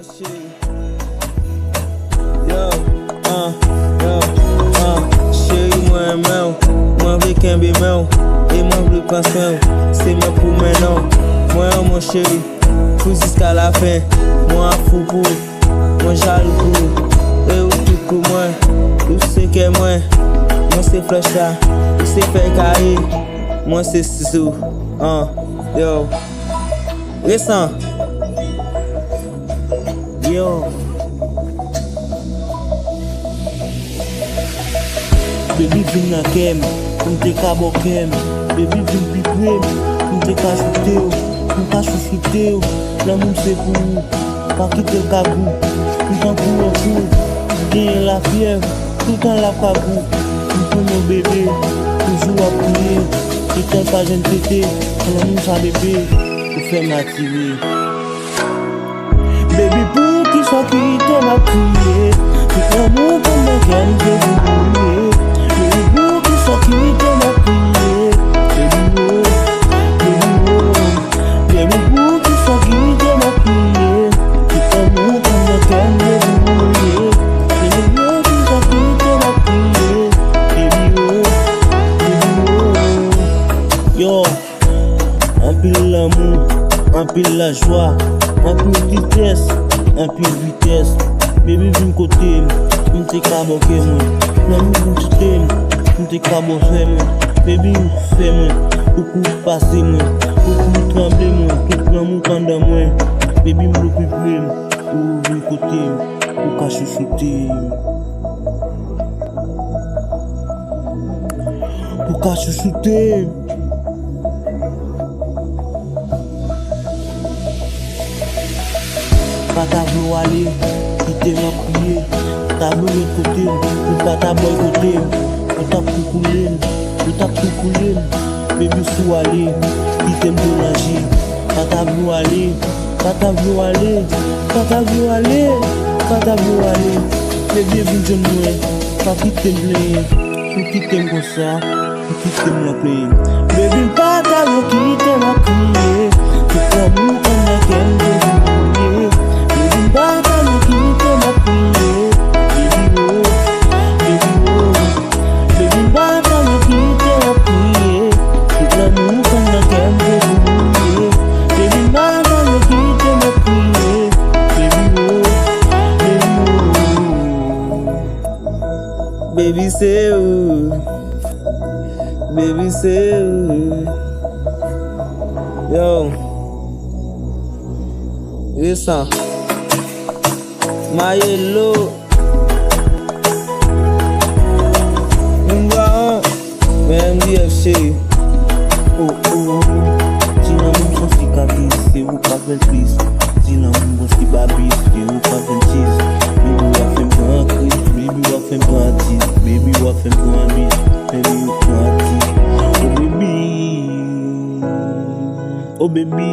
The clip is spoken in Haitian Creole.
chérie. Yo, chérie, moi avec un bébé, et moi je pense c'est moi pour maintenant. Moi mon chéri, pour jusqu'à la fin, moi fou pour, moi jaloux pour, et où tout pour moi, tout ce que moi c'est flèche là, c'est fait carré, moi c'est ciseau, yo, récent, yo. Baby vin nan kem, mte ka bo kem. Baby vin pi prem, mte ka chute yo, mte chouchoute yo. La moun se pou, pa kite kabou. Mtan kou an kou, genye la fièvre, tout an la kabou. Mpo mon bébé, toujou a pouye. Etan pa jen tete, la moun sa bébé, pou fè m'atire. Baby pou ki so ki te ma kriye, tout an moun kon men kem de vouye. Baby pou ki so ki te ma kriye, baby pou ki so ki te ma kriye, tout an moun kon men kem de vouye. Baby pou ki so ki te ma kriye, yo, un pile l'amour, un pile la joie, un pile vitesse, un pile vitesse. Baby vin côté, m'te ka bo ke moi. La moun t'aime, m'te ka bo fè moi. Baby fè moi, beaucoup passer moi, beaucoup trembler moi, tout l'amour pendant moi. Baby m'lo plus près, ou vin côté, ou ka chouchouter. Ou ka chouchouter. Pas ta vouloir aller, quitter ma prière. Ta vouloir côté, ou pas ta boycotter. Ou ta couler, ou ta couler. Baby sou aller, quitter mon manger. Pas ta vouloir aller, pas ta vouloir aller, pas ta vouloir aller, pas ta vouloir aller. Baby vin jeune moi, pas quitter me, ou quitter comme ça, ou quitter me la plaie. Baby pas ta vouloir quitter ma prière. Tout l'amour qu'on a qu'elle veut. Pas ta vouloir quitter ma prière. Baby pas ta vouloir quitter ma prière. Tout l'amour qu'on a qu'elle veut. Baby pas ta vouloir quitter ma prière. Baby c'est où? Baby c'est où? Yo, listen, my yellow, MDFC. Oh, si nan moun son cicatrice, c'est ou pas 26. Si nan moun son babis, c'est ou pas 26. Baby wa fè m'prend un cri, baby wa fè m'prend un 10. Baby wa fè m'prend un 10, baby wa prend un 10. Oh baby, oh baby.